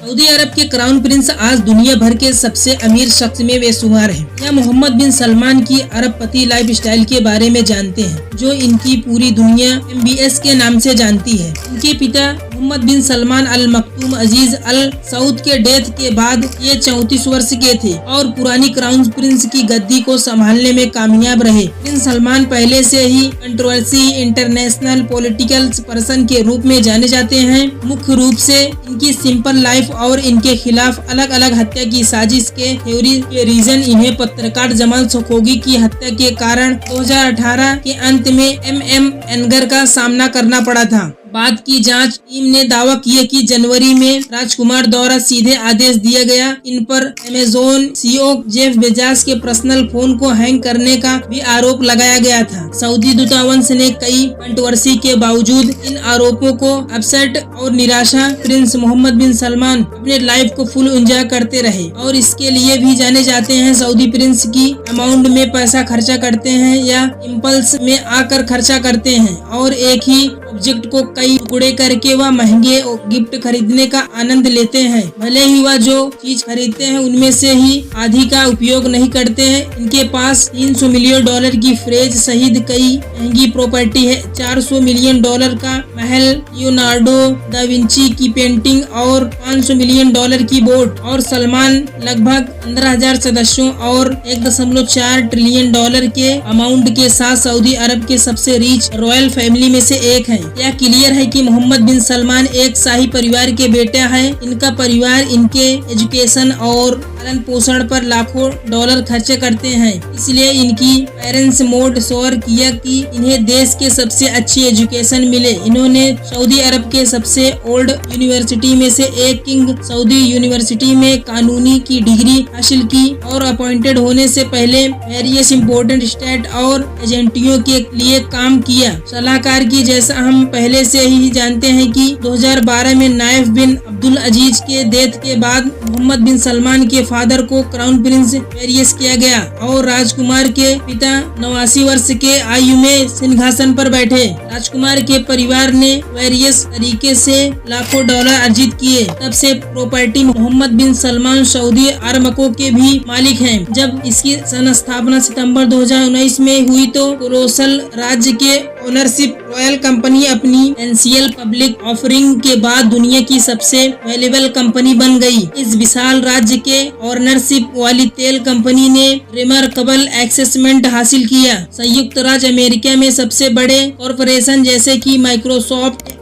Saudi अरब के crown Prince आज दुनिया भर के सबसे अमीर शख्स में वे शुमार हैं। या मोहम्मद बिन सलमान की अरबपति लाइफस्टाइल के बारे में जानते हैं, जो इनकी पूरी दुनिया MBS के नाम से जानती है। इनके पिता मोहम्मद बिन सलमान अल मखदूम अजीज अल सऊद के डेथ के बाद ये 34 वर्ष के थे और पुरानी क्राउन प्रिंस की गद्दी को संभालने में कामयाब रहे। प्रिंस सलमान पहले से ही कंट्रोवर्सी इंटरनेशनल पॉलिटिकल पर्सन के रूप में जाने जाते हैं। मुख्य रूप से इनकी सिंपल लाइफ और इनके खिलाफ अलग अलग हत्या की साजिश के थ्योरी के रीजन इन्हें पत्रकार जमाल खशोगी की हत्या के कारण 2018 के अंत में एनगर का सामना करना पड़ा था। बाद की जांच टीम ने दावा किया कि जनवरी में राजकुमार द्वारा सीधे आदेश दिया गया। इन पर अमेज़न CEO जेफ बेजोस के पर्सनल फोन को हैंग करने का भी आरोप लगाया गया था। सऊदी दूतावास ने कई कंट्रोवर्सी के बावजूद इन आरोपों को अपसेट और निराशा प्रिंस मोहम्मद बिन सलमान अपने लाइफ को फुल एंजॉय करते रहे और इसके लिए भी जाने जाते हैं। सऊदी प्रिंस की अमाउंट में पैसा खर्चा करते हैं या इम्पल्स में आकर खर्चा करते हैं और एक ही ऑब्जेक्ट को कई टुकड़े करके वह महंगे गिफ्ट खरीदने का आनंद लेते हैं। भले ही वह जो चीज खरीदते हैं उनमें से ही आधी का उपयोग नहीं करते हैं। इनके पास $300 मिलियन की फ्रेज सहित कई महंगी प्रॉपर्टी है। $400 मिलियन का महल, लियोनार्डो दा विंची की पेंटिंग और $500 मिलियन की बोट। और सलमान लगभग 15,000 सदस्यों और $1.4 ट्रिलियन के अमाउंट के साथ सऊदी अरब के सबसे रिच रॉयल फैमिली में से एक है। यह क्लियर है कि मोहम्मद बिन सलमान एक शाही परिवार के बेटे हैं। इनका परिवार इनके एजुकेशन और पालन पोषण पर लाखों डॉलर खर्च करते हैं। इसलिए इनकी पेरेंट्स मोड श्योर किया कि इन्हें देश के सबसे अच्छी एजुकेशन मिले। इन्होंने सऊदी अरब के सबसे ओल्ड यूनिवर्सिटी में से एक किंग सऊदी यूनिवर्सिटी में कानूनी की डिग्री हासिल की और अपॉइंटेड होने से पहले वेरियस इम्पोर्टेंट स्टेट और एजेंटियों के लिए काम किया। सलाहकार की जैसा हम पहले से ही जानते हैं कि 2012 में नाइफ बिन अब्दुल अजीज के डेथ के बाद मोहम्मद बिन सलमान के फादर को क्राउन प्रिंस वेरियस किया गया और राजकुमार के पिता 89 वर्ष के आयु में सिंहासन पर बैठे। राजकुमार के परिवार ने वेरियस तरीके से लाखों डॉलर अर्जित किए। तब से प्रॉपर्टी मोहम्मद बिन सलमान सऊदी अरमको के भी मालिक हैं। जब इसकी स्थापना सितंबर 2019 में हुई तो कोलोसल राज्य के ओनरशिप रॉयल कंपनी अपनी NCL पब्लिक ऑफरिंग के बाद दुनिया की सबसे वैल्यूएबल कंपनी बन गई। इस विशाल राज्य के ओनरशिप वाली तेल कंपनी ने रिमार्केबल एक्सेसमेंट हासिल किया। संयुक्त राज्य अमेरिका में सबसे बड़े कॉरपोरेशन जैसे कि माइक्रोसॉफ्ट,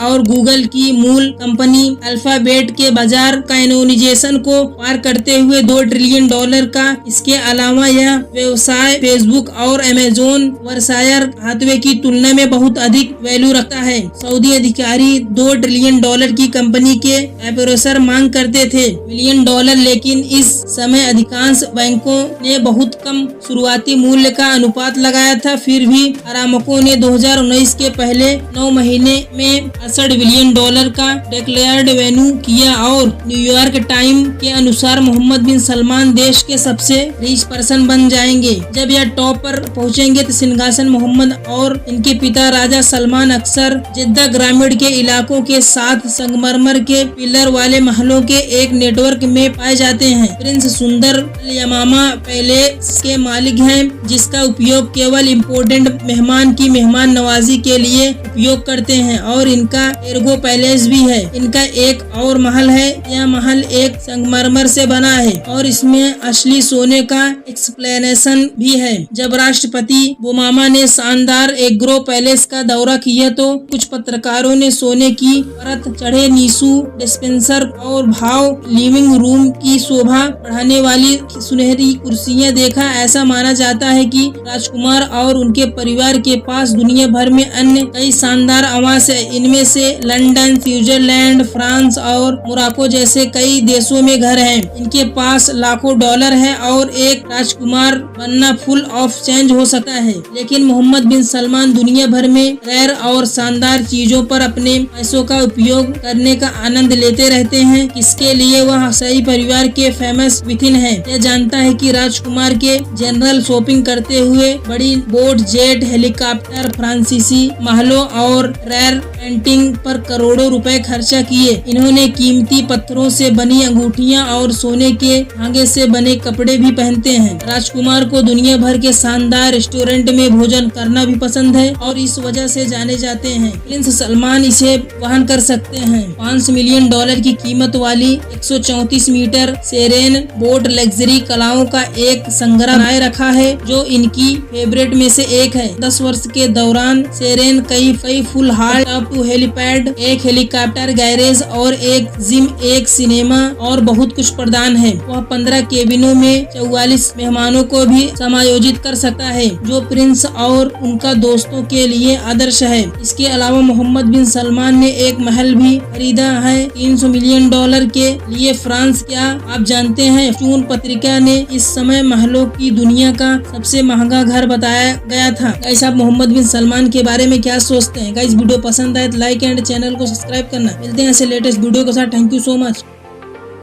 और गूगल की मूल कंपनी अल्फाबेट के बाजार कैनोनिजेशन को पार करते हुए $2 ट्रिलियन का। इसके अलावा यह व्यवसाय फेसबुक और अमेज़न वर्सायर हाथवे की तुलना में बहुत अधिक वैल्यू रखता है। सऊदी अधिकारी $2 ट्रिलियन की कंपनी के ऑपरेशन मांग करते थे $1 लेकिन इस समय अधिकांश बैंकों ने बहुत कम शुरुआती मूल्य का अनुपात लगाया था। फिर भी अरामको ने 2019 के पहले 9 महीने में $68 बिलियन का डिक्लेयर्ड रेवेन्यू किया और न्यूयॉर्क टाइम के अनुसार मोहम्मद बिन सलमान देश के सबसे रिच पर्सन बन जाएंगे। जब यह टॉप पर पहुंचेंगे तो सिंहासन मोहम्मद और इनके पिता राजा सलमान अक्सर जिद्दा ग्रामीण के इलाकों के साथ संगमरमर के पिलर वाले महलों के एक नेटवर्क में पाए जाते हैं। प्रिंस सुंदर यमामा पैलेस के मालिक हैं, जिसका उपयोग केवल इम्पोर्टेंट मेहमान की मेहमान नवाजी के लिए उपयोग करते हैं और इनका एर्गो पैलेस भी है। इनका एक और महल है। यह महल एक संगमरमर से बना है और इसमें असली सोने का एक्सप्लेनेशन भी है। जब राष्ट्रपति ओबामा ने शानदार एग्रो पैलेस का दौरा किया तो कुछ पत्रकारों ने सोने की परत चढ़े नीसू डिस्पेंसर और भाव लिविंग रूम की शोभा बढ़ाने वाली सुनहरी कुर्सियां देखा। ऐसा माना जाता है कि राजकुमार और उनके परिवार के पास दुनिया भर में अन्य कई शानदार आवास है। इनमें से लंदन, स्विट्जरलैंड, फ्रांस और मोरक्को जैसे कई देशों में घर हैं। इनके पास लाखों डॉलर है और एक राजकुमार बनना फुल ऑफ चेंज हो सकता है। लेकिन मोहम्मद बिन सलमान दुनिया भर में रेयर और शानदार चीजों पर अपने पैसों का उपयोग करने का आनंद लेते रहते हैं। इसके लिए वह शाही परिवार के फेमस विथिन है। यह जानता है कि राजकुमार के जनरल शॉपिंग करते हुए बड़ी बोट, जेट, हेलीकॉप्टर, फ्रांसीसी महलों और रेयर पेंटिंग पर करोड़ों रुपए खर्चा किए। इन्होंने कीमती पत्थरों से बनी अंगूठियां और सोने के धागे से बने कपड़े भी पहनते हैं। राजकुमार को दुनिया भर के शानदार रेस्टोरेंट में भोजन करना भी पसंद है और इस वजह से जाने जाते हैं। प्रिंस सलमान इसे वहन कर सकते हैं। $5 मिलियन की कीमत वाली 134 मीटर सेरेन बोट लग्जरी कलाओं का एक संग्रह बनाए रखा है, जो इनकी फेवरेट में से एक है। 10 वर्ष के दौरान सेरेन कई फुल हार्ट टॉप टू हेलीपैड, एक हेलीकॉप्टर गैरेज और एक जिम, एक सिनेमा और बहुत कुछ प्रदान है। वह 15 केबिनों में 44 मेहमानों को भी समायोजित कर सकता है, जो प्रिंस और उनका दोस्तों के लिए आदर्श है। इसके अलावा मोहम्मद बिन सलमान ने एक महल भी खरीदा है $300 मिलियन के लिए फ्रांस। क्या आप जानते हैं फॉर्च्यून पत्रिका ने इस समय महलों की दुनिया का सबसे महंगा घर बताया गया था। गाइस, आप मोहम्मद बिन सलमान के बारे में क्या सोचते हैं? गाइस, वीडियो पसंद आए तो लाइक एंड चैनल को सब्सक्राइब करना। मिलते हैं ऐसे लेटेस्ट वीडियो के साथ। Thank you so much.